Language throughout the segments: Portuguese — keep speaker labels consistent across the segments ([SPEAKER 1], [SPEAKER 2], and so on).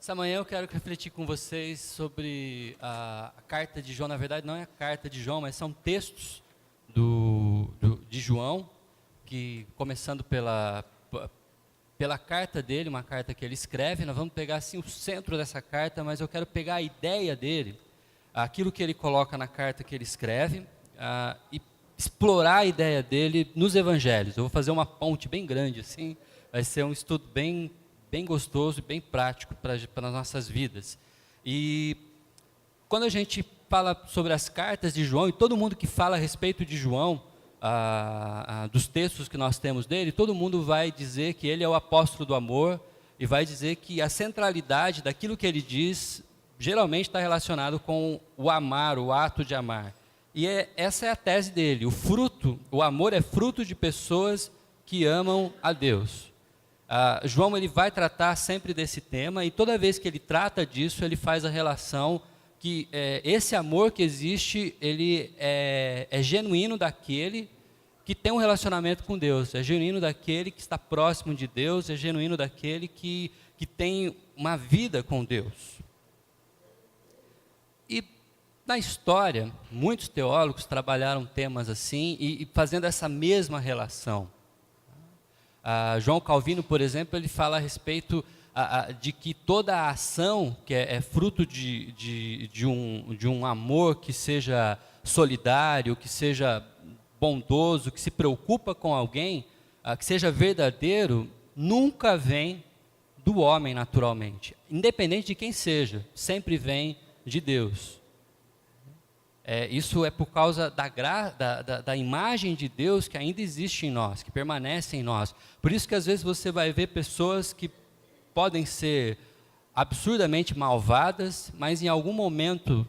[SPEAKER 1] Essa manhã eu quero refletir com vocês sobre a carta de João. Na verdade, não é a carta de João, mas são textos de João, que começando pela carta dele, uma carta que ele escreve. Nós vamos pegar assim o centro dessa carta, mas eu quero pegar a ideia dele, aquilo que ele coloca na carta que ele escreve, e explorar a ideia dele nos evangelhos. Eu vou fazer uma ponte bem grande assim, vai ser um estudo bem gostoso e bem prático para as nossas vidas. E quando a gente fala sobre as cartas de João, e todo mundo que fala a respeito de João, dos textos que nós temos dele, todo mundo vai dizer que ele é o apóstolo do amor, e vai dizer que a centralidade daquilo que ele diz, geralmente está relacionado com o amar, o ato de amar. E essa é a tese dele, o amor é fruto de pessoas que amam a Deus. João ele vai tratar sempre desse tema, e toda vez que ele trata disso, ele faz a relação que esse amor que existe, ele é genuíno daquele que tem um relacionamento com Deus, é genuíno daquele que está próximo de Deus, é genuíno daquele que tem uma vida com Deus. E na história, muitos teólogos trabalharam temas assim, e fazendo essa mesma relação. João Calvino, por exemplo, ele fala a respeito de que toda a ação que é fruto de um amor que seja solidário, que seja bondoso, que se preocupa com alguém, que seja verdadeiro, nunca vem do homem naturalmente, independente de quem seja, sempre vem de Deus. Isso é por causa da imagem de Deus que ainda existe em nós, que permanece em nós. Por isso que às vezes você vai ver pessoas que podem ser absurdamente malvadas, mas em algum momento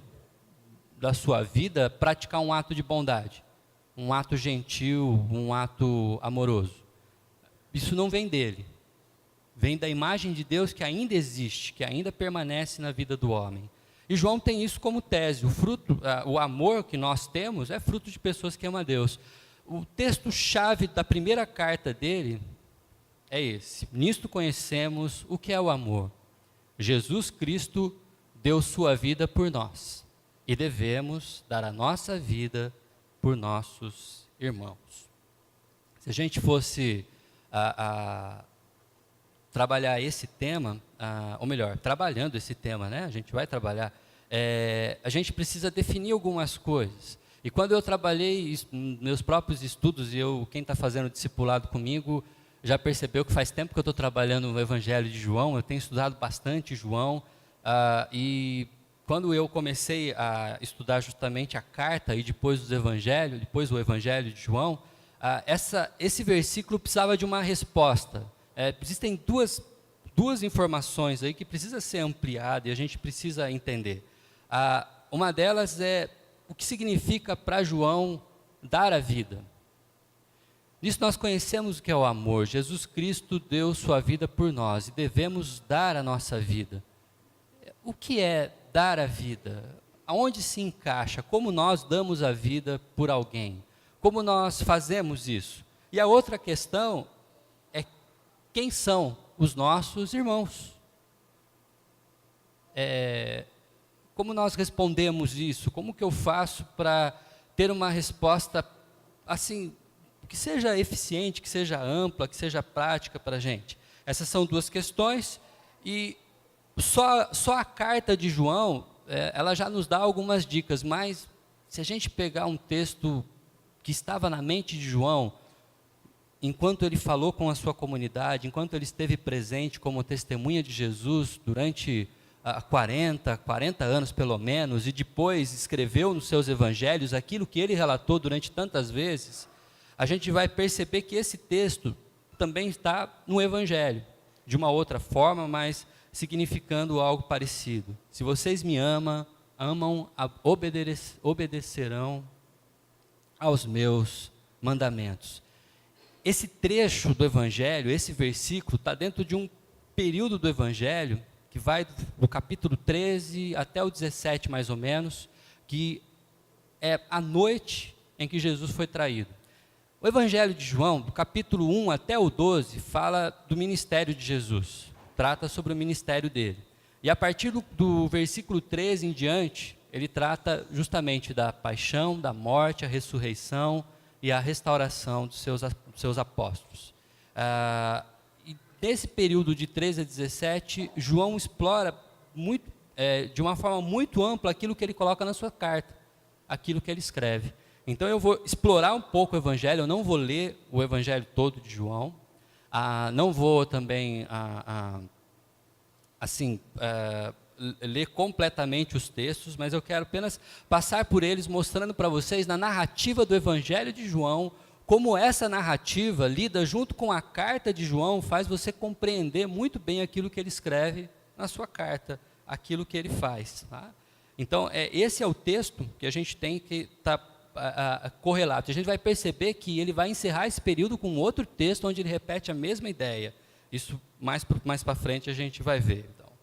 [SPEAKER 1] da sua vida praticar um ato de bondade, um ato gentil, um ato amoroso. Isso não vem dele, vem da imagem de Deus que ainda existe, que ainda permanece na vida do homem. E João tem isso como tese, o amor que nós temos é fruto de pessoas que amam a Deus. O texto-chave da primeira carta dele é esse: nisto conhecemos o que é o amor. Jesus Cristo deu sua vida por nós, e devemos dar a nossa vida por nossos irmãos. Se a gente fosse trabalhar esse tema, ou melhor, trabalhando esse tema, né? A gente vai trabalhar, a gente precisa definir algumas coisas. E quando eu trabalhei meus próprios estudos, e quem está fazendo discipulado comigo, já percebeu que faz tempo que eu estou trabalhando no Evangelho de João, eu tenho estudado bastante João, e quando eu comecei a estudar justamente a carta e depois o Evangelho de João, esse versículo precisava de uma resposta. Existem duas informações aí que precisa ser ampliada e a gente precisa entender. Uma delas é o que significa para João dar a vida. Nisso nós conhecemos o que é o amor. Jesus Cristo deu sua vida por nós e devemos dar a nossa vida. O que é dar a vida? Aonde se encaixa? Como nós damos a vida por alguém? Como nós fazemos isso? E a outra questão é: quem são os nossos irmãos? Como nós respondemos isso? Como que eu faço para ter uma resposta assim, que seja eficiente, que seja ampla, que seja prática para a gente? Essas são duas questões, e só a carta de João, ela já nos dá algumas dicas, mas se a gente pegar um texto que estava na mente de João, enquanto ele falou com a sua comunidade, enquanto ele esteve presente como testemunha de Jesus durante 40 anos pelo menos, e depois escreveu nos seus evangelhos aquilo que ele relatou durante tantas vezes, a gente vai perceber que esse texto também está no evangelho, de uma outra forma, mas significando algo parecido. Se vocês me amam, obedecerão aos meus mandamentos. Esse trecho do Evangelho, esse versículo, está dentro de um período do Evangelho, que vai do capítulo 13 até o 17, mais ou menos, que é a noite em que Jesus foi traído. O Evangelho de João, do capítulo 1 até o 12, fala do ministério de Jesus, trata sobre o ministério dele. E a partir do versículo 13 em diante, ele trata justamente da paixão, da morte, a ressurreição e a restauração dos seus apóstolos. E nesse período de 13 a 17, João explora de uma forma muito ampla aquilo que ele coloca na sua carta, aquilo que ele escreve. Então eu vou explorar um pouco o Evangelho, eu não vou ler o Evangelho todo de João, não vou também ler completamente os textos, mas eu quero apenas passar por eles, mostrando para vocês na narrativa do Evangelho de João, como essa narrativa, lida junto com a carta de João, faz você compreender muito bem aquilo que ele escreve na sua carta, aquilo que ele faz. Tá? Então, esse é o texto que a gente tem que estar correlato. A gente vai perceber que ele vai encerrar esse período com outro texto, onde ele repete a mesma ideia. Isso mais para frente a gente vai ver. Então,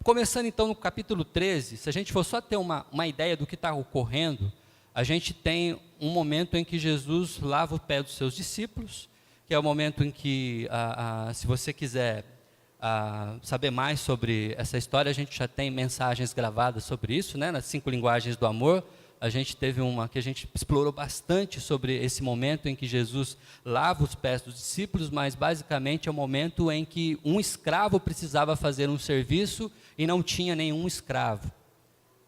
[SPEAKER 1] começando então no capítulo 13, se a gente for só ter uma ideia do que está ocorrendo, a gente tem um momento em que Jesus lava o pé dos seus discípulos, que é o momento em que, se você quiser saber mais sobre essa história, a gente já tem mensagens gravadas sobre isso, né? Nas 5 linguagens do amor. A gente teve uma que a gente explorou bastante sobre esse momento em que Jesus lava os pés dos discípulos, mas basicamente é o momento em que um escravo precisava fazer um serviço e não tinha nenhum escravo.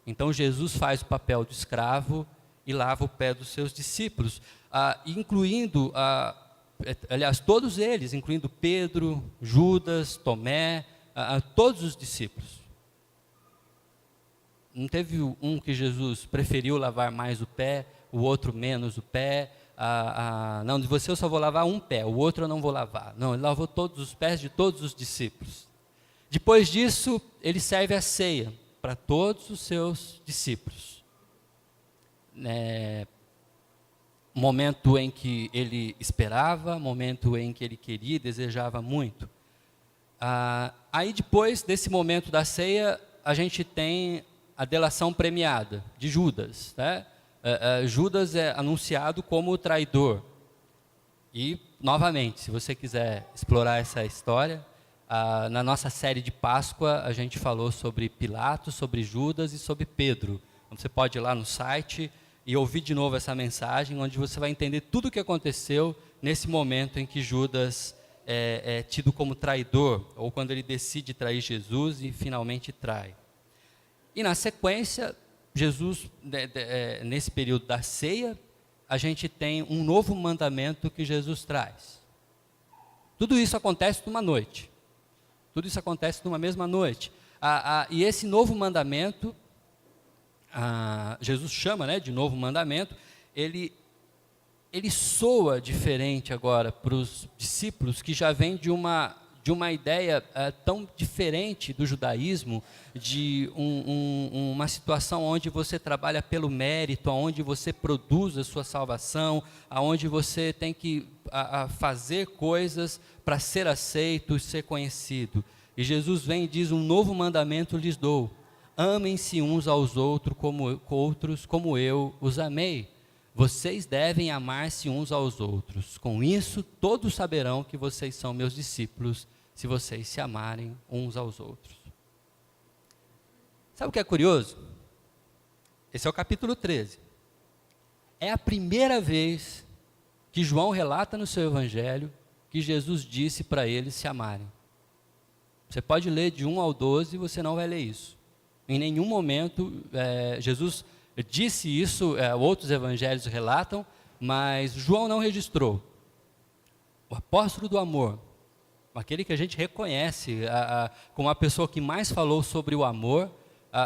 [SPEAKER 1] Então Jesus faz o papel do escravo e lava o pé dos seus discípulos, incluindo, aliás, todos eles, incluindo Pedro, Judas, Tomé, todos os discípulos. Não teve um que Jesus preferiu lavar mais o pé, o outro menos o pé. Não, de você eu só vou lavar um pé, o outro eu não vou lavar. Não, ele lavou todos os pés de todos os discípulos. Depois disso, ele serve a ceia para todos os seus discípulos. Momento em que ele esperava, momento em que ele queria e desejava muito. Aí depois desse momento da ceia, a gente tem a delação premiada de Judas. Né? Judas é anunciado como o traidor. E, novamente, se você quiser explorar essa história, na nossa série de Páscoa, a gente falou sobre Pilatos, sobre Judas e sobre Pedro. Então, você pode ir lá no site e ouvir de novo essa mensagem, onde você vai entender tudo o que aconteceu nesse momento em que Judas é tido como traidor, ou quando ele decide trair Jesus e finalmente trai. E na sequência, Jesus, nesse período da ceia, a gente tem um novo mandamento que Jesus traz. Tudo isso acontece numa noite. Tudo isso acontece numa mesma noite. E esse novo mandamento, Jesus chama, né, de novo mandamento, ele soa diferente agora para os discípulos, que já vem de uma ideia tão diferente do judaísmo, de uma situação onde você trabalha pelo mérito, onde você produz a sua salvação, onde você tem que fazer coisas para ser aceito e ser conhecido. E Jesus vem e diz: um novo mandamento lhes dou, amem-se uns aos outros como eu os amei. Vocês devem amar-se uns aos outros. Com isso, todos saberão que vocês são meus discípulos, se vocês se amarem uns aos outros. Sabe o que é curioso? Esse é o capítulo 13. É a primeira vez que João relata no seu evangelho que Jesus disse para eles se amarem. Você pode ler de 1 ao 12 e você não vai ler isso. Em nenhum momento Jesus disse isso, outros evangelhos relatam, mas João não registrou. O apóstolo do amor, aquele que a gente reconhece como a pessoa que mais falou sobre o amor,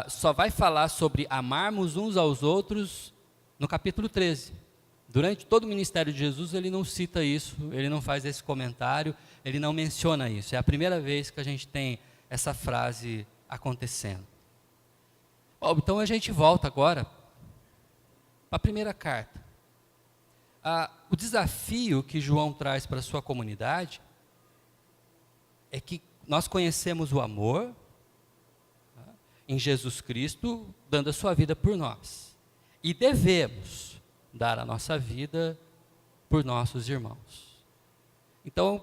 [SPEAKER 1] só vai falar sobre amarmos uns aos outros no capítulo 13. Durante todo o ministério de Jesus, ele não cita isso, ele não faz esse comentário, ele não menciona isso. É a primeira vez que a gente tem essa frase acontecendo. Bom, então a gente volta agora para a primeira carta. O desafio que João traz para a sua comunidade é que nós conhecemos o amor em Jesus Cristo, dando a sua vida por nós. E devemos dar a nossa vida por nossos irmãos. Então,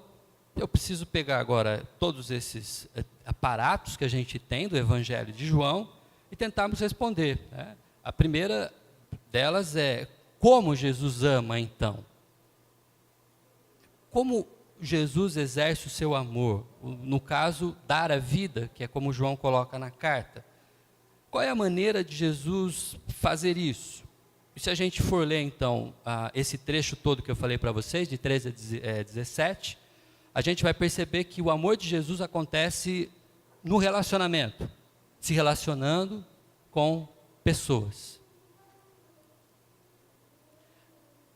[SPEAKER 1] eu preciso pegar agora todos esses aparatos que a gente tem do Evangelho de João e tentarmos responder, né? A primeira delas é: como Jesus ama, então? Como Jesus exerce o seu amor? No caso, dar a vida, que é como João coloca na carta. Qual é a maneira de Jesus fazer isso? E se a gente for ler, então, esse trecho todo que eu falei para vocês, de 13 a 17, a gente vai perceber que o amor de Jesus acontece no relacionamento, se relacionando com pessoas.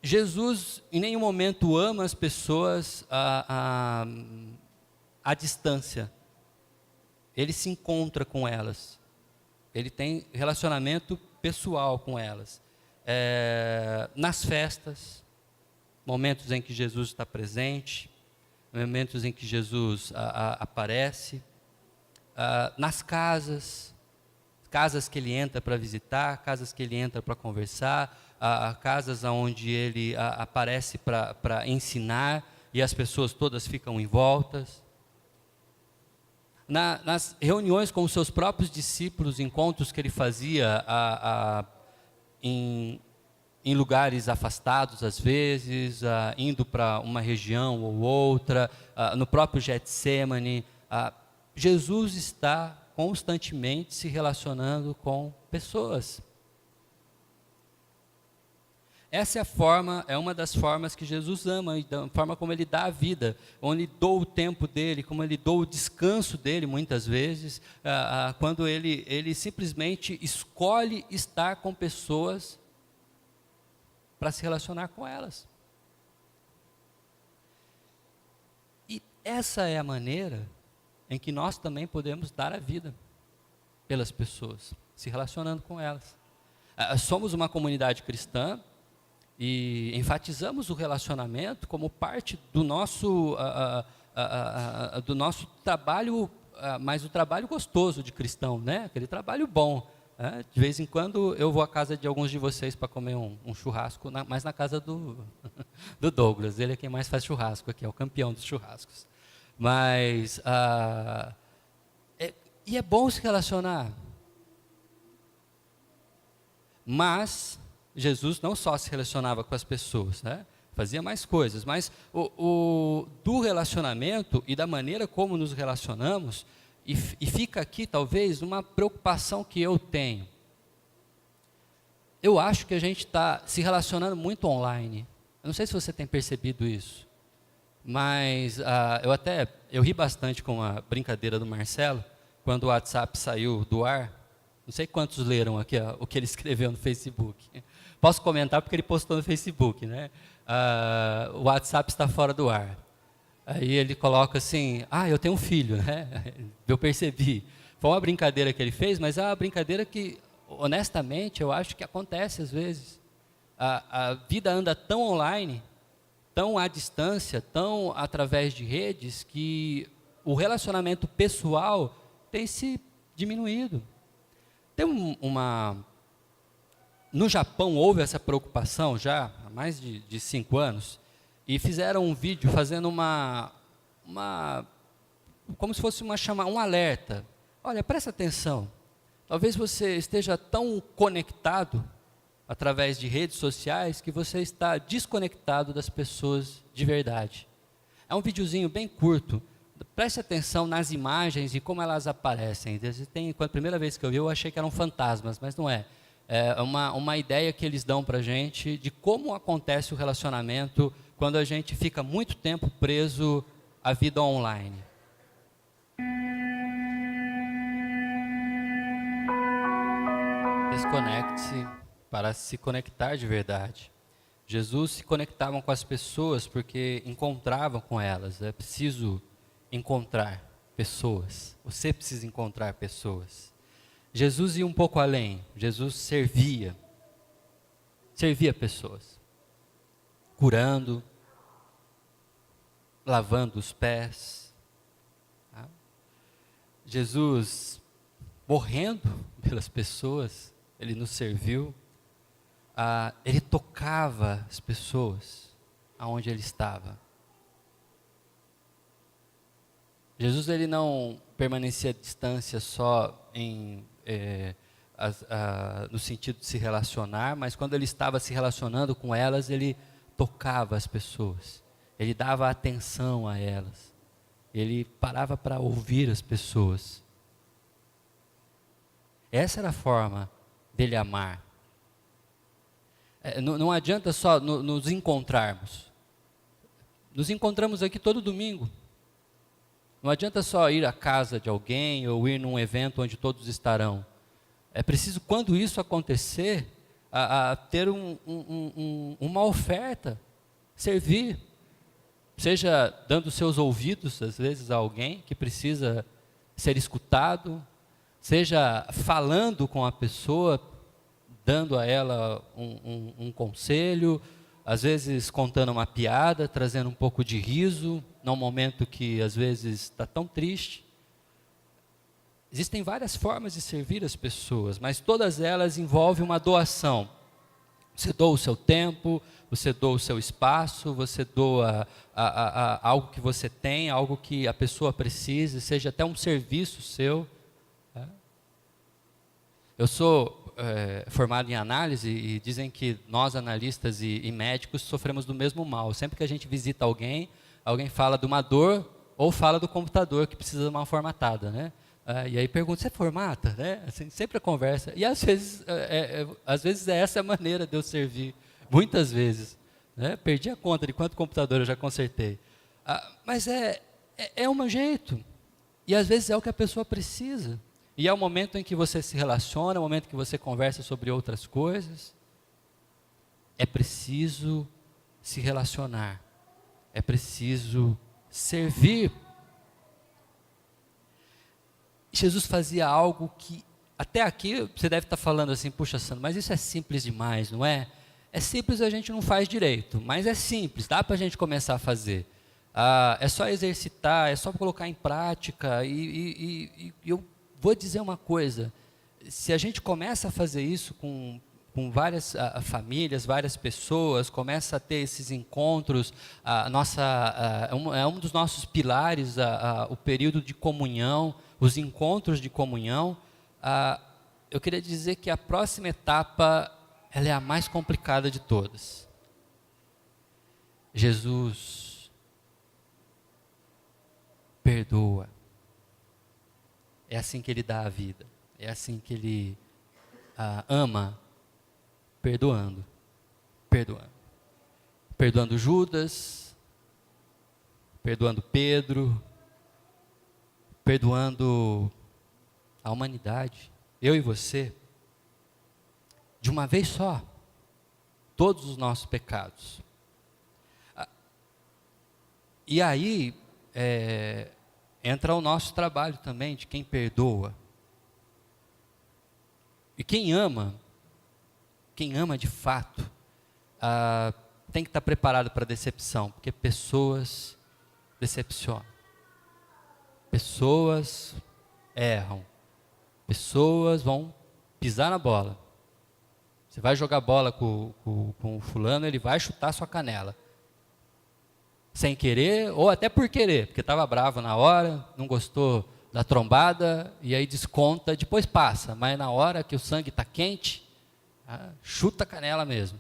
[SPEAKER 1] Jesus, em nenhum momento, ama as pessoas à distância. Ele se encontra com elas. Ele tem relacionamento pessoal com elas. Nas festas, momentos em que Jesus está presente, momentos em que Jesus aparece, nas casas que ele entra para visitar, casas que ele entra para conversar, casas onde ele aparece para ensinar e as pessoas todas ficam em voltas. Nas reuniões com os seus próprios discípulos, encontros que ele fazia em lugares afastados às vezes, indo para uma região ou outra, no próprio Getsêmani, Jesus está constantemente se relacionando com pessoas. Essa é uma das formas que Jesus ama, a forma como ele dá a vida, onde ele doa o tempo dele, como ele doa o descanso dele muitas vezes, quando ele simplesmente escolhe estar com pessoas para se relacionar com elas. E essa é a maneira em que nós também podemos dar a vida pelas pessoas, se relacionando com elas. Somos uma comunidade cristã e enfatizamos o relacionamento como parte do nosso trabalho, mas o trabalho gostoso de cristão, né? Aquele trabalho bom. De vez em quando eu vou à casa de alguns de vocês para comer um churrasco, mas na casa do Douglas. Ele é quem mais faz churrasco aqui, é o campeão dos churrascos. Mas é bom se relacionar. Mas Jesus não só se relacionava com as pessoas, né? Fazia mais coisas, mas do relacionamento e da maneira como nos relacionamos, e fica aqui talvez uma preocupação que eu tenho. Eu acho que a gente está se relacionando muito online. Eu não sei se você tem percebido isso, mas eu ri bastante com a brincadeira do Marcelo, quando o WhatsApp saiu do ar. Não sei quantos leram aqui o que ele escreveu no Facebook. Posso comentar porque ele postou no Facebook, né? O WhatsApp está fora do ar. Aí ele coloca assim: eu tenho um filho, né? Eu percebi. Foi uma brincadeira que ele fez, mas é uma brincadeira que, honestamente, eu acho que acontece às vezes. A vida anda tão online, tão à distância, tão através de redes, que o relacionamento pessoal tem se diminuído. Tem no Japão houve essa preocupação já há mais de 5 anos, e fizeram um vídeo fazendo como se fosse um alerta. Olha, presta atenção, talvez você esteja tão conectado através de redes sociais que você está desconectado das pessoas de verdade. É um videozinho bem curto. Preste atenção nas imagens e como elas aparecem. A primeira vez que eu vi, eu achei que eram fantasmas, mas não é. É uma ideia que eles dão para a gente de como acontece o relacionamento quando a gente fica muito tempo preso à vida online. Desconecte-se para se conectar de verdade. Jesus se conectava com as pessoas porque encontrava com elas. É preciso encontrar pessoas. Você precisa encontrar pessoas. Jesus ia um pouco além. Jesus servia pessoas, curando, lavando os pés. Tá? Jesus morrendo pelas pessoas, ele nos serviu. Ele tocava as pessoas aonde ele estava. Jesus ele não permanecia à distância só no sentido de se relacionar, mas quando ele estava se relacionando com elas, ele tocava as pessoas, ele dava atenção a elas, ele parava para ouvir as pessoas. Essa era a forma dele amar. Não adianta só nos encontrarmos. Nos encontramos aqui todo domingo. Não adianta só ir à casa de alguém ou ir num evento onde todos estarão. É preciso, quando isso acontecer, ter uma oferta, servir. Seja dando seus ouvidos, às vezes, a alguém que precisa ser escutado, seja falando com a pessoa, dando a ela um conselho, às vezes contando uma piada, trazendo um pouco de riso, num momento que às vezes está tão triste. Existem várias formas de servir as pessoas, mas todas elas envolvem uma doação. Você doa o seu tempo, você doa o seu espaço, você doa algo que você tem, algo que a pessoa precisa, seja até um serviço seu. Eu sou formado em análise e dizem que nós, analistas e médicos, sofremos do mesmo mal. Sempre que a gente visita alguém fala de uma dor ou fala do computador que precisa de uma formatada, né? E aí pergunta, você formata? Né? Assim, sempre a conversa. E às vezes essa é a maneira de eu servir. Muitas vezes. Né? Perdi a conta de quanto computador eu já consertei. Mas é um jeito. E às vezes é o que a pessoa precisa. E é o momento em que você se relaciona, é o momento que você conversa sobre outras coisas. É preciso se relacionar. É preciso servir. Jesus fazia algo que, até aqui, você deve estar falando assim, puxa, Sandro, mas isso é simples demais, não é? É simples, a gente não faz direito, mas é simples, dá para a gente começar a fazer. É só exercitar, é só colocar em prática, e eu vou dizer uma coisa, se a gente começa a fazer isso com várias famílias, várias pessoas, começa a ter esses encontros, é um dos nossos pilares, o período de comunhão, os encontros de comunhão. Eu queria dizer que a próxima etapa, ela é a mais complicada de todas. Jesus perdoa. É assim que Ele dá a vida. É assim que Ele ama, perdoando. Perdoando Judas, perdoando Pedro, perdoando a humanidade, eu e você, de uma vez só, todos os nossos pecados. E aí, entra o nosso trabalho também, de quem perdoa. E quem ama de fato, tem que estar preparado para a decepção, porque pessoas decepcionam. Pessoas erram. Pessoas vão pisar na bola. Você vai jogar bola com o fulano, ele vai chutar sua canela. Sem querer, ou até por querer, porque estava bravo na hora, não gostou da trombada, e aí desconta, depois passa. Mas na hora que o sangue está quente, chuta a canela mesmo.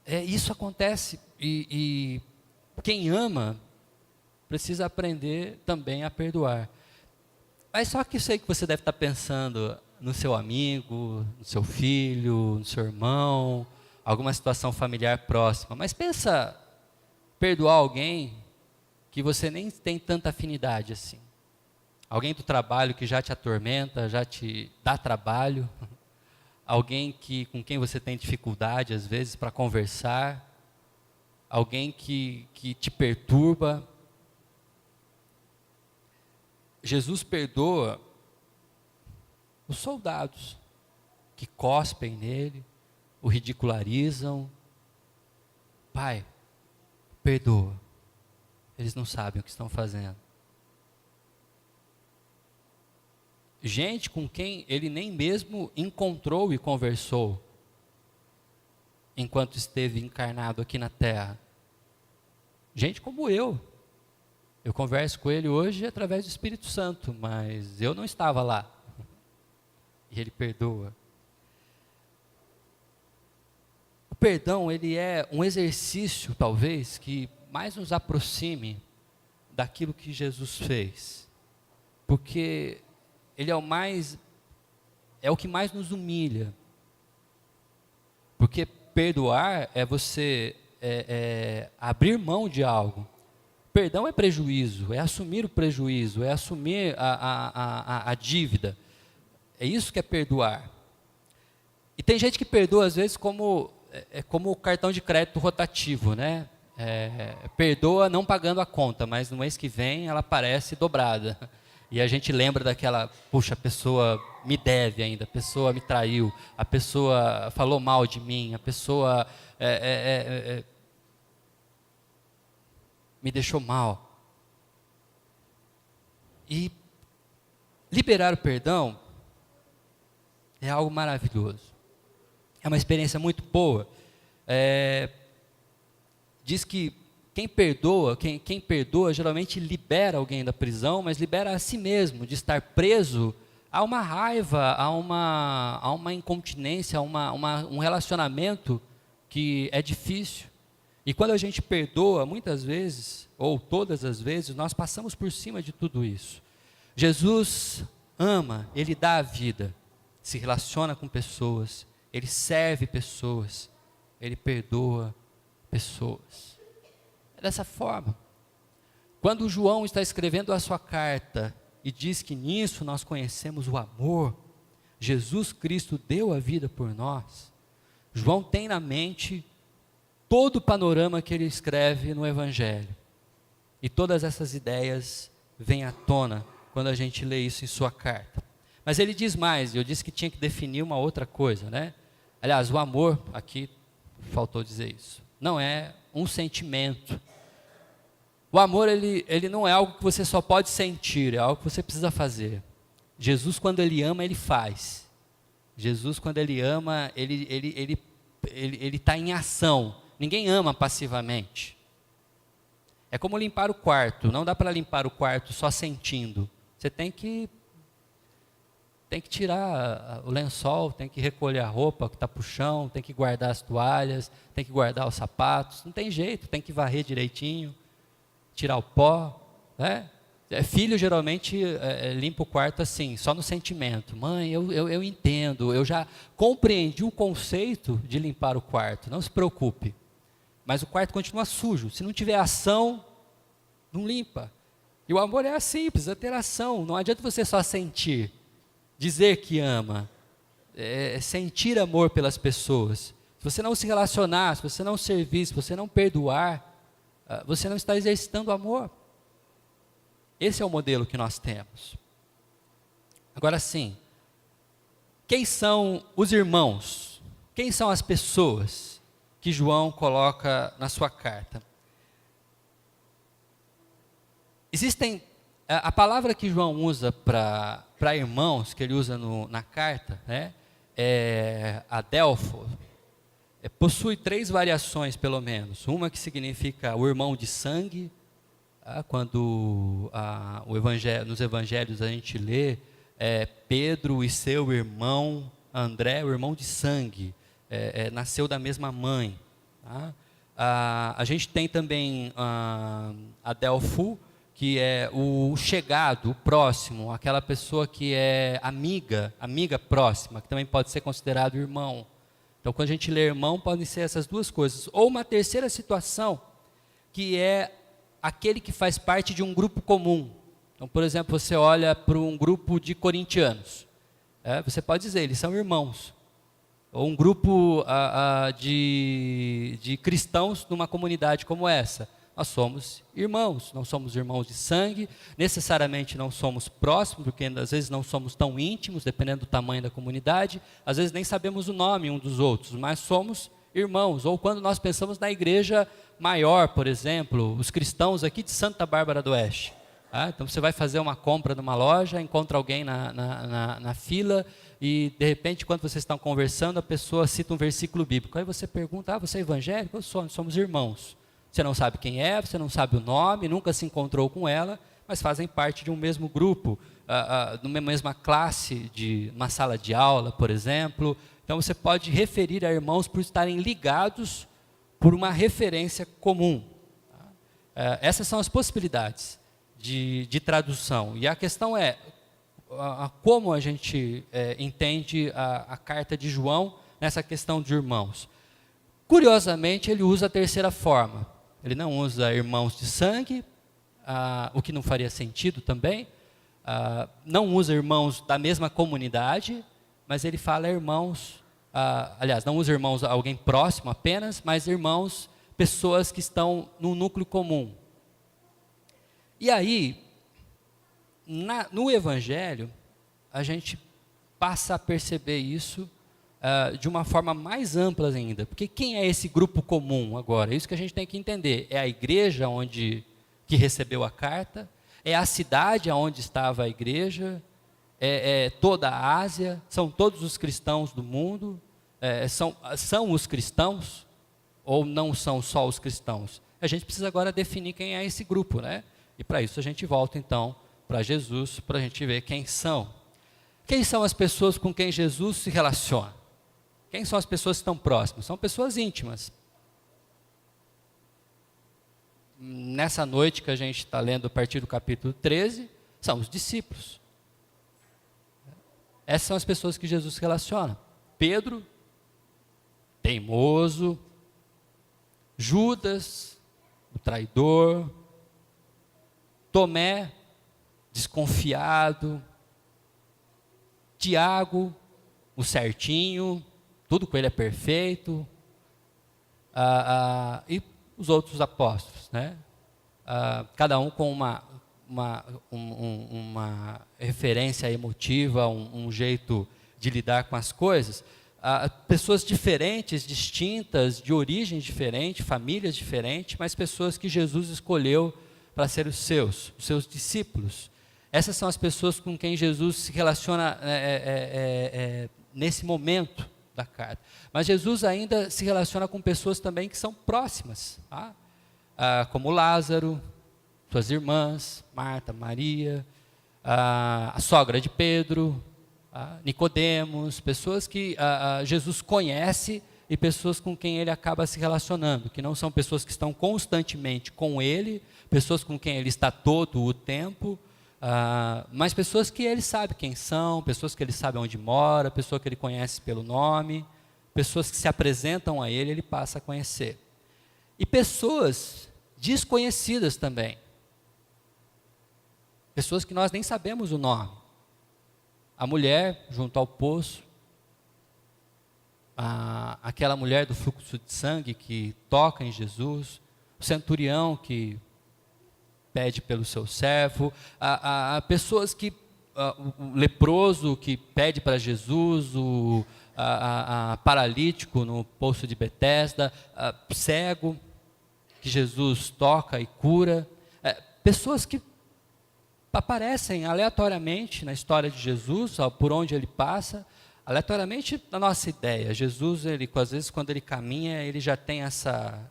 [SPEAKER 1] Isso acontece, e quem ama precisa aprender também a perdoar. Mas só que eu sei que você deve estar pensando no seu amigo, no seu filho, no seu irmão, alguma situação familiar próxima. Mas pensa, perdoar alguém que você nem tem tanta afinidade assim. Alguém do trabalho que já te atormenta, já te dá trabalho. Alguém com quem você tem dificuldade, às vezes, para conversar. Alguém que te perturba. Jesus perdoa os soldados que cospem nele, o ridicularizam. Pai, perdoa. Eles não sabem o que estão fazendo. Gente com quem ele nem mesmo encontrou e conversou enquanto esteve encarnado aqui na terra. Gente como eu. Eu converso com ele hoje através do Espírito Santo, mas eu não estava lá. E ele perdoa. O perdão, ele é um exercício, talvez, que mais nos aproxime daquilo que Jesus fez. Porque ele é o que mais nos humilha. Porque perdoar é você abrir mão de algo. Perdão é prejuízo, é assumir o prejuízo, é assumir a dívida. É isso que é perdoar. E tem gente que perdoa, às vezes, como o cartão de crédito rotativo, né? Perdoa não pagando a conta, mas no mês que vem ela aparece dobrada. E a gente lembra daquela, puxa, a pessoa me deve ainda, a pessoa me traiu, a pessoa falou mal de mim, a pessoa me deixou mal. E liberar o perdão é algo maravilhoso. É uma experiência muito boa. Diz que quem perdoa geralmente libera alguém da prisão, mas libera a si mesmo de estar preso a uma raiva, a uma incontinência, a um relacionamento que é difícil. E quando a gente perdoa, muitas vezes, ou todas as vezes, nós passamos por cima de tudo isso. Jesus ama, Ele dá a vida, se relaciona com pessoas, Ele serve pessoas, Ele perdoa pessoas. É dessa forma. Quando João está escrevendo a sua carta e diz que nisso nós conhecemos o amor, Jesus Cristo deu a vida por nós, João tem na mente todo o panorama que ele escreve no Evangelho. E todas essas ideias vêm à tona quando a gente lê isso em sua carta. Mas ele diz mais, eu disse que tinha que definir uma outra coisa, né? Aliás, o amor, aqui faltou dizer isso, não é um sentimento. O amor, ele não é algo que você só pode sentir, é algo que você precisa fazer. Jesus, quando Ele ama, Ele faz. Jesus, quando Ele ama, Ele está em ação. Ninguém ama passivamente. É como limpar o quarto, não dá para limpar o quarto só sentindo. Você tem que tirar o lençol, tem que recolher a roupa que está para o chão, tem que guardar as toalhas, tem que guardar os sapatos, não tem jeito, tem que varrer direitinho, tirar o pó, né? Filho geralmente limpa o quarto assim, só no sentimento. Mãe, eu entendo, eu já compreendi o conceito de limpar o quarto, não se preocupe. Mas o quarto continua sujo, se não tiver ação, não limpa. E o amor é assim, precisa ter ação, não adianta você só sentir. Dizer que ama, sentir amor pelas pessoas. Se você não se relacionar, se você não servir, se você não perdoar, você não está exercitando amor. Esse é o modelo que nós temos. Agora sim, quem são os irmãos? Quem são as pessoas que João coloca na sua carta? Existem, a palavra que João usa para irmãos, que ele usa na carta, né, é adelfo, possui 3 variações pelo menos. Uma que significa o irmão de sangue, quando nos evangelhos a gente lê Pedro e seu irmão André, o irmão de sangue, nasceu da mesma mãe. Tá? A gente tem também adelfo, que é o chegado, o próximo, aquela pessoa que é amiga próxima, que também pode ser considerado irmão. Então, quando a gente lê irmão, podem ser essas duas coisas. Ou uma terceira situação, que é aquele que faz parte de um grupo comum. Então, por exemplo, você olha para um grupo de corintianos. Você pode dizer, eles são irmãos. Ou um grupo de cristãos numa comunidade como essa. Nós somos irmãos, não somos irmãos de sangue, necessariamente não somos próximos, porque às vezes não somos tão íntimos, dependendo do tamanho da comunidade, às vezes nem sabemos o nome um dos outros, mas somos irmãos. Ou quando nós pensamos na igreja maior, por exemplo, os cristãos aqui de Santa Bárbara do Oeste. Então você vai fazer uma compra numa loja, encontra alguém na fila e de repente quando vocês estão conversando a pessoa cita um versículo bíblico. Aí você pergunta, você é evangélico? Eu sou, nós somos irmãos. Você não sabe quem é, você não sabe o nome, nunca se encontrou com ela, mas fazem parte de um mesmo grupo, de uma mesma classe, de uma sala de aula, por exemplo. Então você pode referir a irmãos por estarem ligados por uma referência comum. Essas são as possibilidades de tradução. E a questão é como a gente entende a carta de João nessa questão de irmãos. Curiosamente, ele usa a terceira forma. Ele não usa irmãos de sangue, o que não faria sentido também. Não usa irmãos da mesma comunidade, mas ele fala irmãos, aliás, não usa irmãos alguém próximo apenas, mas irmãos, pessoas que estão num núcleo comum. E aí, no Evangelho, a gente passa a perceber isso de uma forma mais ampla ainda. Porque quem é esse grupo comum agora? É isso que a gente tem que entender. É a igreja que recebeu a carta, é a cidade onde estava a igreja, é toda a Ásia, são todos os cristãos do mundo, são os cristãos ou não são só os cristãos? A gente precisa agora definir quem é esse grupo, né? E para isso a gente volta então para Jesus, para a gente ver quem são. Quem são as pessoas com quem Jesus se relaciona? Quem são as pessoas que estão próximas? São pessoas íntimas. Nessa noite que a gente está lendo a partir do capítulo 13, são os discípulos. Essas são as pessoas que Jesus se relaciona. Pedro, teimoso. Judas, o traidor. Tomé, desconfiado. Tiago, o certinho, tudo com ele é perfeito. E os outros apóstolos, né? Cada um com uma referência emotiva, um jeito de lidar com as coisas. Pessoas diferentes, distintas, de origem diferente, famílias diferentes, mas pessoas que Jesus escolheu para ser os seus discípulos. Essas são as pessoas com quem Jesus se relaciona nesse momento da carta. Mas Jesus ainda se relaciona com pessoas também que são próximas, tá? Como Lázaro, suas irmãs, Marta, Maria, a sogra de Pedro, Nicodemos, pessoas que Jesus conhece e pessoas com quem ele acaba se relacionando, que não são pessoas que estão constantemente com ele, pessoas com quem ele está todo o tempo, mas pessoas que ele sabe quem são, pessoas que ele sabe onde mora, pessoas que ele conhece pelo nome, pessoas que se apresentam a ele, ele passa a conhecer. E pessoas desconhecidas também. Pessoas que nós nem sabemos o nome. A mulher junto ao poço, aquela mulher do fluxo de sangue que toca em Jesus, o centurião que pede pelo seu servo, pessoas que, o leproso que pede para Jesus, o paralítico no poço de Betesda, cego que Jesus toca e cura, pessoas que aparecem aleatoriamente na história de Jesus, por onde ele passa, aleatoriamente na nossa ideia. Jesus, às vezes quando ele caminha, ele já tem essa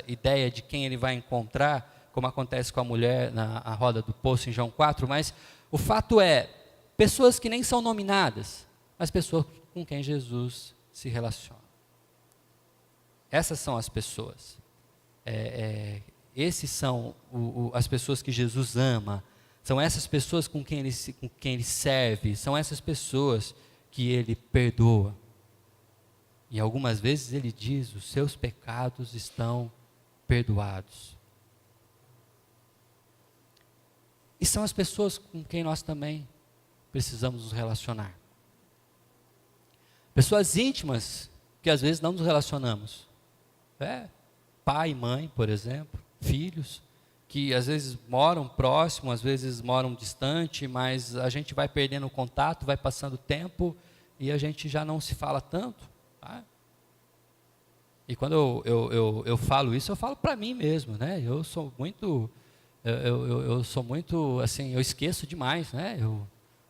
[SPEAKER 1] ideia de quem ele vai encontrar, como acontece com a mulher na roda do poço em João 4, mas o fato é, pessoas que nem são nominadas, mas pessoas com quem Jesus se relaciona. Essas são as pessoas. Esses são as pessoas que Jesus ama, são essas pessoas com quem ele serve, são essas pessoas que ele perdoa. E algumas vezes ele diz, os seus pecados estão perdoados. E são as pessoas com quem nós também precisamos nos relacionar. Pessoas íntimas que às vezes não nos relacionamos. Pai e mãe, por exemplo, filhos, que às vezes moram próximo, às vezes moram distante, mas a gente vai perdendo o contato, vai passando o tempo e a gente já não se fala tanto. Tá? E quando eu falo isso, eu falo para mim mesmo, né? Eu sou muito, assim, eu esqueço demais, né?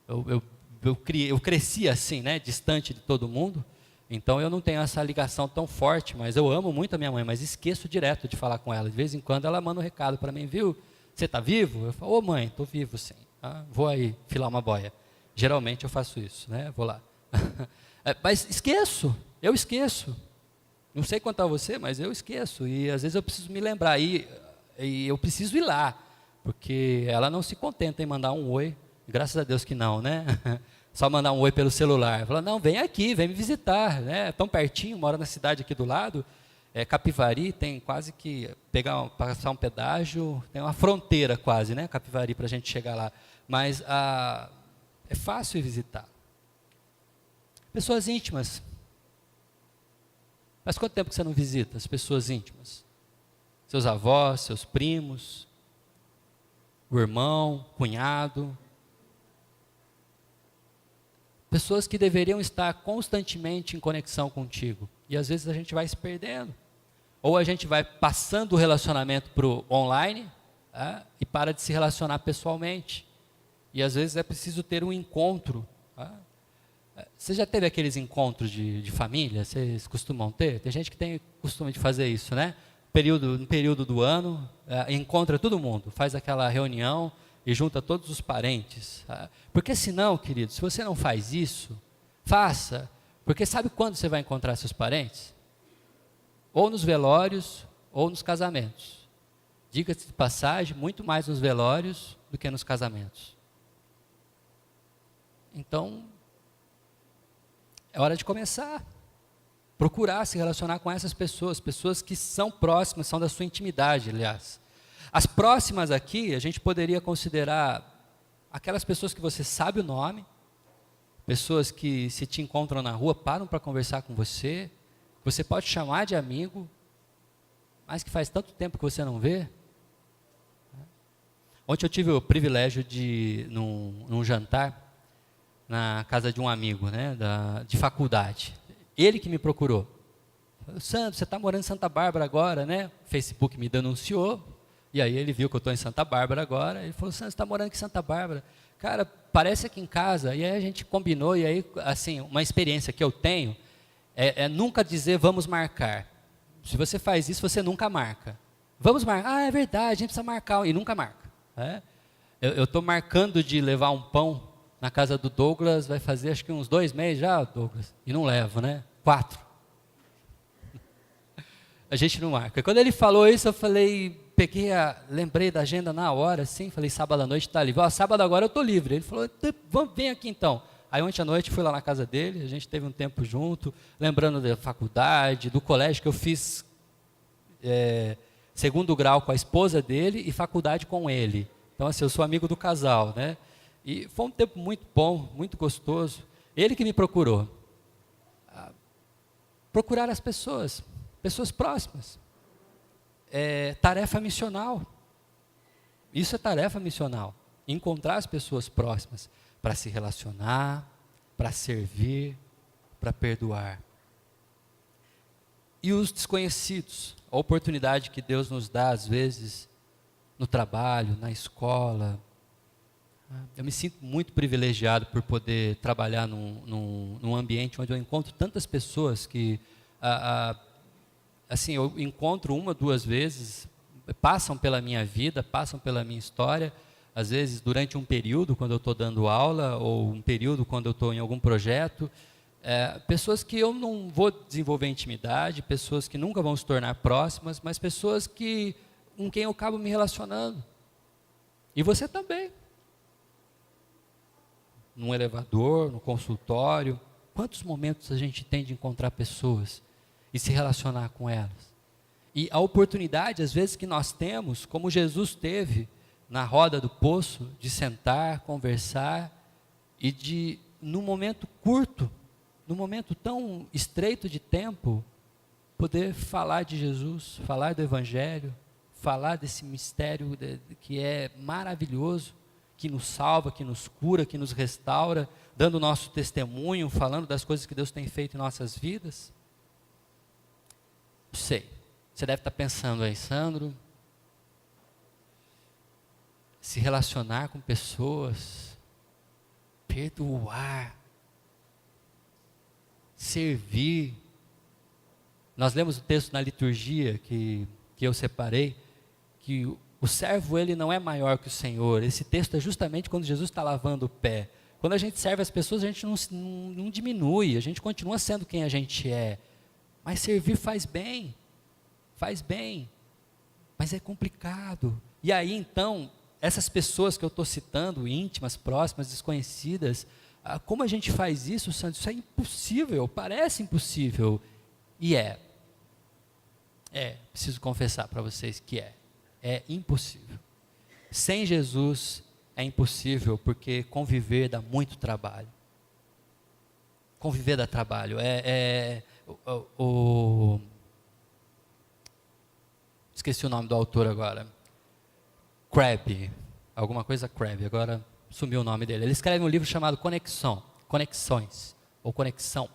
[SPEAKER 1] Eu cresci assim, né? Distante de todo mundo. Então eu não tenho essa ligação tão forte, mas eu amo muito a minha mãe, mas esqueço direto de falar com ela. De vez em quando ela manda um recado para mim, viu? Você está vivo? Eu falo, ô mãe, estou vivo sim. Vou aí filar uma boia. Geralmente eu faço isso, né? Vou lá. Mas esqueço, eu esqueço. Não sei quanto a você, mas eu esqueço. E às vezes eu preciso me lembrar. E eu preciso ir lá, porque ela não se contenta em mandar um oi. Graças a Deus que não, né? Só mandar um oi pelo celular. Fala, não, vem aqui, vem me visitar, né? Tão pertinho, mora na cidade aqui do lado. Capivari, tem quase que passar um pedágio, tem uma fronteira quase, né? Capivari, para a gente chegar lá. Mas é fácil ir visitar. Pessoas íntimas. Faz quanto tempo que você não visita as pessoas íntimas? Seus avós, seus primos, o irmão, cunhado. Pessoas que deveriam estar constantemente em conexão contigo. E às vezes a gente vai se perdendo. Ou a gente vai passando o relacionamento para o online e para de se relacionar pessoalmente. E às vezes é preciso ter um encontro. Você já teve aqueles encontros de família? Vocês costumam ter? Tem gente que tem costume de fazer isso, né? No período do ano, encontra todo mundo, faz aquela reunião e junta todos os parentes. Porque senão, querido, se você não faz isso, faça. Porque sabe quando você vai encontrar seus parentes? Ou nos velórios, ou nos casamentos. Diga-se de passagem, muito mais nos velórios do que nos casamentos. Então, é hora de começar. Procurar se relacionar com essas pessoas, pessoas que são próximas, são da sua intimidade, aliás. As próximas aqui, a gente poderia considerar aquelas pessoas que você sabe o nome, pessoas que se te encontram na rua, param para conversar com você, você pode chamar de amigo, mas que faz tanto tempo que você não vê. Ontem eu tive o privilégio de, num jantar, na casa de um amigo, né, de faculdade. Ele que me procurou. Sandro, você está morando em Santa Bárbara agora, né? O Facebook me denunciou, e aí ele viu que eu estou em Santa Bárbara agora, ele falou, Sandro, você está morando aqui em Santa Bárbara? Cara, parece aqui em casa, e aí a gente combinou, e aí, assim, uma experiência que eu tenho, é nunca dizer vamos marcar. Se você faz isso, você nunca marca. Vamos marcar, é verdade, a gente precisa marcar, e nunca marca. Eu estou marcando de levar um pão na casa do Douglas, vai fazer acho que uns 2 meses já, Douglas, e não levo, né? 4. A gente não marca. Quando ele falou isso, eu falei, lembrei da agenda na hora, assim, falei, sábado à noite está livre. Sábado agora eu estou livre. Ele falou, vem aqui então. Aí ontem à noite fui lá na casa dele, a gente teve um tempo junto, lembrando da faculdade, do colégio que eu fiz segundo grau com a esposa dele e faculdade com ele. Então assim, eu sou amigo do casal, né? E foi um tempo muito bom, muito gostoso. Ele que me procurou. Procurar as pessoas próximas. Tarefa missional. Isso é tarefa missional. Encontrar as pessoas próximas para se relacionar, para servir, para perdoar. E os desconhecidos, a oportunidade que Deus nos dá às vezes no trabalho, na escola. Eu me sinto muito privilegiado por poder trabalhar num ambiente onde eu encontro tantas pessoas que, assim, eu encontro 1 ou 2 vezes, passam pela minha vida, passam pela minha história, às vezes durante um período, quando eu estou dando aula, ou um período quando eu estou em algum projeto, pessoas que eu não vou desenvolver intimidade, pessoas que nunca vão se tornar próximas, mas pessoas com quem eu acabo me relacionando. E você também. Num elevador, no consultório, quantos momentos a gente tem de encontrar pessoas e se relacionar com elas? E a oportunidade, às vezes, que nós temos, como Jesus teve na roda do poço, de sentar, conversar e de, num momento curto, num momento tão estreito de tempo, poder falar de Jesus, falar do Evangelho, falar desse mistério que é maravilhoso, que nos salva, que nos cura, que nos restaura, dando o nosso testemunho, falando das coisas que Deus tem feito em nossas vidas. Não sei, você deve estar pensando aí, Sandro, se relacionar com pessoas, perdoar, servir. Nós lemos o texto na liturgia que eu separei, que o servo ele não é maior que o Senhor. Esse texto é justamente quando Jesus está lavando o pé. Quando a gente serve as pessoas, a gente não diminui, a gente continua sendo quem a gente é. Mas servir faz bem, mas é complicado. E aí então, essas pessoas que eu estou citando, íntimas, próximas, desconhecidas, como a gente faz isso, Santos? Isso é impossível, parece impossível. E preciso confessar para vocês que é impossível. Sem Jesus é impossível, porque conviver dá muito trabalho. Conviver dá trabalho. Esqueci o nome do autor agora. Crabb, alguma coisa Crabb, agora sumiu o nome dele. Ele escreve um livro chamado Conexões, ou Conexão,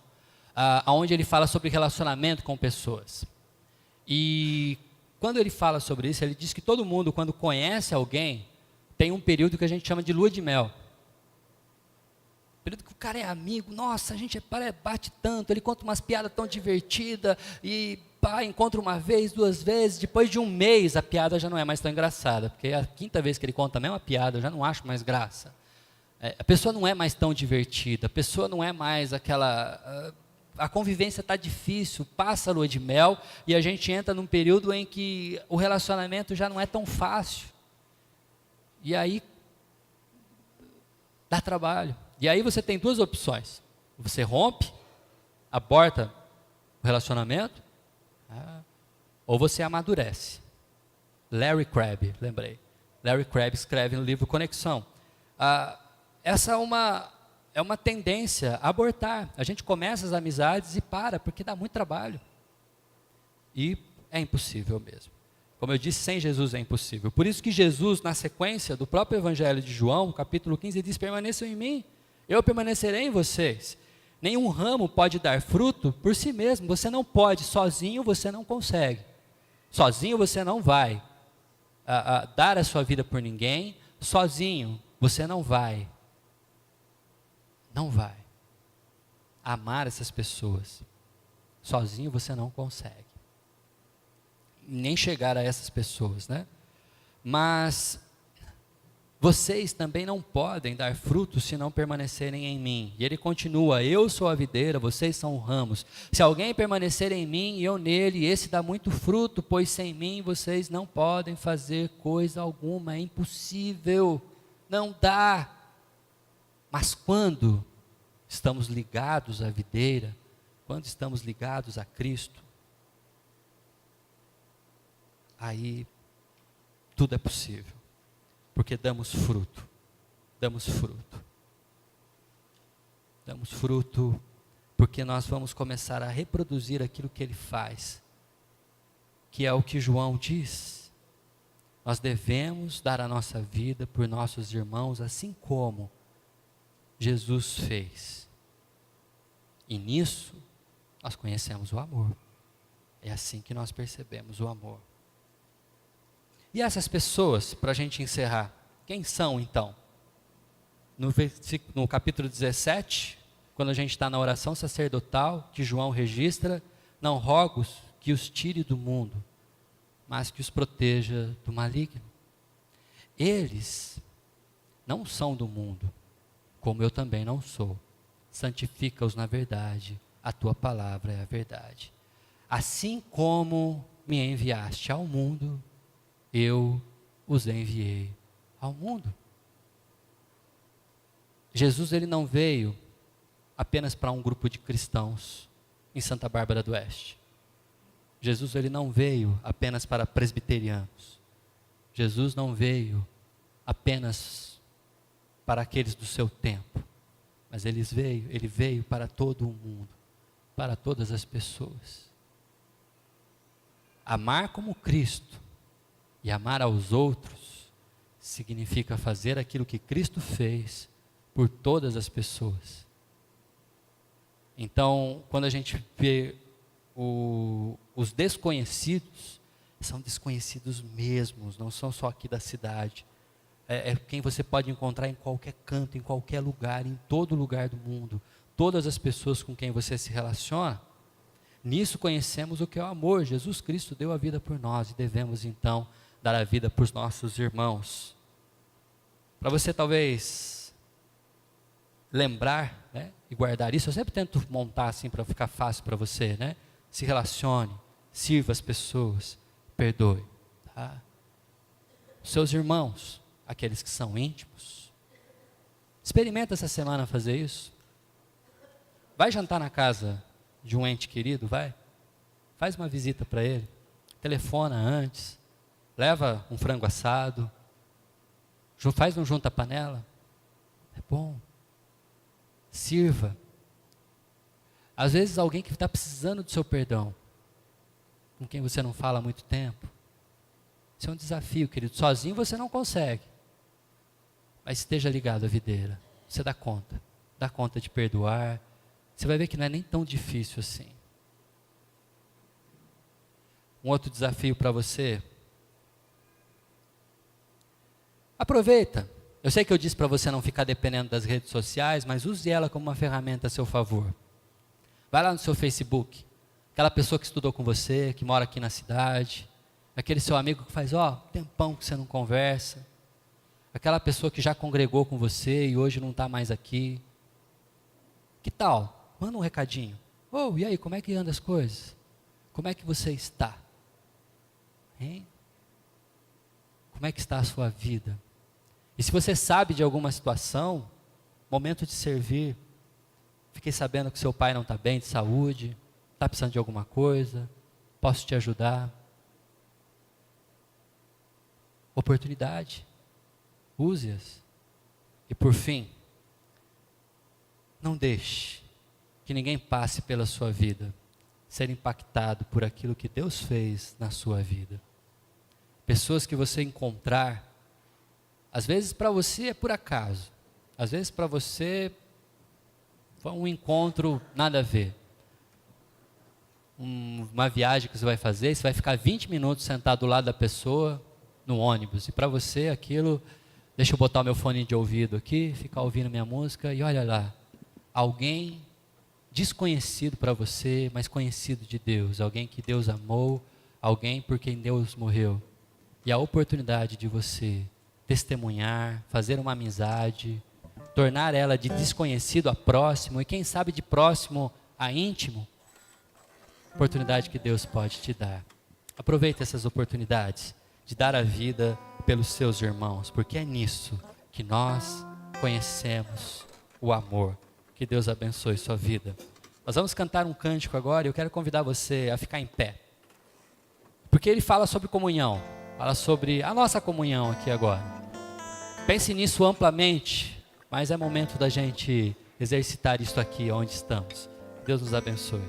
[SPEAKER 1] onde ele fala sobre relacionamento com pessoas. E quando ele fala sobre isso, ele diz que todo mundo, quando conhece alguém, tem um período que a gente chama de lua de mel. Período que o cara é amigo, nossa, a gente bate tanto, ele conta umas piadas tão divertidas, e encontra uma vez, 2 vezes, depois de um mês a piada já não é mais tão engraçada, porque a 5ª vez que ele conta a mesma piada, eu já não acho mais graça. A pessoa não é mais tão divertida, a pessoa não é mais aquela... A convivência está difícil, passa a lua de mel, e a gente entra num período em que o relacionamento já não é tão fácil. E aí, dá trabalho. E aí você tem 2 opções. Você rompe, aborta o relacionamento, ou você amadurece. Larry Crabb, lembrei. Larry Crabb escreve no livro Conexão. Essa é uma tendência a abortar. A gente começa as amizades e para, porque dá muito trabalho. E é impossível mesmo. Como eu disse, sem Jesus é impossível. Por isso que Jesus, na sequência do próprio Evangelho de João, capítulo 15, ele diz: permaneçam em mim, eu permanecerei em vocês. Nenhum ramo pode dar fruto por si mesmo. Você não pode, sozinho você não consegue. Sozinho você não vai dar a sua vida por ninguém. Sozinho você não vai amar essas pessoas. Sozinho você não consegue nem chegar a essas pessoas, né? Mas vocês também não podem dar frutos se não permanecerem em mim. E ele continua: eu sou a videira, vocês são ramos. Se alguém permanecer em mim e eu nele, esse dá muito fruto, pois sem mim vocês não podem fazer coisa alguma, é impossível, não dá. Mas quando estamos ligados à videira, quando estamos ligados a Cristo, aí tudo é possível. Porque damos fruto, porque nós vamos começar a reproduzir aquilo que ele faz, que é o que João diz. Nós devemos dar a nossa vida por nossos irmãos, assim como Jesus fez. E nisso, nós conhecemos o amor. É assim que nós percebemos o amor. E essas pessoas, para a gente encerrar, quem são então? No capítulo 17, quando a gente está na oração sacerdotal, que João registra: não rogo que os tire do mundo, mas que os proteja do maligno. Eles não são do mundo, como eu também não sou. Santifica-os na verdade, a tua palavra é a verdade. Assim como me enviaste ao mundo, eu os enviei ao mundo. Jesus, ele não veio apenas para um grupo de cristãos em Santa Bárbara do Oeste. Jesus, ele não veio apenas para presbiterianos. Jesus não veio apenas para aqueles do seu tempo. Mas ele veio para todo o mundo, para todas as pessoas. Amar como Cristo e amar aos outros significa fazer aquilo que Cristo fez por todas as pessoas. Então, quando a gente vê os desconhecidos, são desconhecidos mesmos, não são só aqui da cidade. É quem você pode encontrar em qualquer canto, em qualquer lugar, em todo lugar do mundo. todas as pessoas com quem você se relaciona. Nisso conhecemos o que é o amor. Jesus Cristo deu a vida por nós e devemos então dar a vida por nossos irmãos. Para você talvez lembrar, né, e guardar isso, eu sempre tento montar assim para ficar fácil para você, né? Se relacione, sirva as pessoas, perdoe. Tá? Seus irmãos, aqueles que são íntimos. Experimenta essa semana fazer isso. Vai jantar na casa de um ente querido, vai. Faz uma visita para ele. Telefona antes. Leva um frango assado. Faz um junta-panela. É bom. Sirva. Às vezes alguém que está precisando do seu perdão, com quem você não fala há muito tempo. Isso é um desafio, querido. Sozinho você não consegue. Mas esteja ligado à videira. Você dá conta de perdoar. Você vai ver que não é nem tão difícil assim. Um outro desafio para você. Aproveita. Eu sei que eu disse para você não ficar dependendo das redes sociais, mas use ela como uma ferramenta a seu favor. Vai lá no seu Facebook. Aquela pessoa que estudou com você, que mora aqui na cidade. Aquele seu amigo que faz, tempão que você não conversa. Aquela pessoa que já congregou com você e hoje não está mais aqui. Que tal? Manda um recadinho. E aí, como é que andam as coisas? Como é que você está? Hein? Como é que está a sua vida? E se você sabe de alguma situação, momento de servir. Fiquei sabendo que seu pai não está bem de saúde, está precisando de alguma coisa, posso te ajudar. Oportunidade, use-as. E por fim, não deixe que ninguém passe pela sua vida ser impactado por aquilo que Deus fez na sua vida. Pessoas que você encontrar, às vezes para você é por acaso, às vezes para você foi um encontro nada a ver. Uma viagem que você vai fazer, você vai ficar 20 minutos sentado do lado da pessoa no ônibus, e para você aquilo, deixa eu botar o meu fone de ouvido aqui, ficar ouvindo minha música, e olha lá, alguém desconhecido para você, mas conhecido de Deus, alguém que Deus amou, alguém por quem Deus morreu, e a oportunidade de você testemunhar, fazer uma amizade, tornar ela de desconhecido a próximo, e quem sabe de próximo a íntimo, oportunidade que Deus pode te dar. Aproveite essas oportunidades de dar a vida pelos seus irmãos, porque é nisso que nós conhecemos o amor. Que Deus abençoe sua vida. Nós vamos cantar um cântico agora e eu quero convidar você a ficar em pé. Porque ele fala sobre comunhão, fala sobre a nossa comunhão aqui agora. Pense nisso amplamente, mas é momento da gente exercitar isso aqui onde estamos. Deus nos abençoe.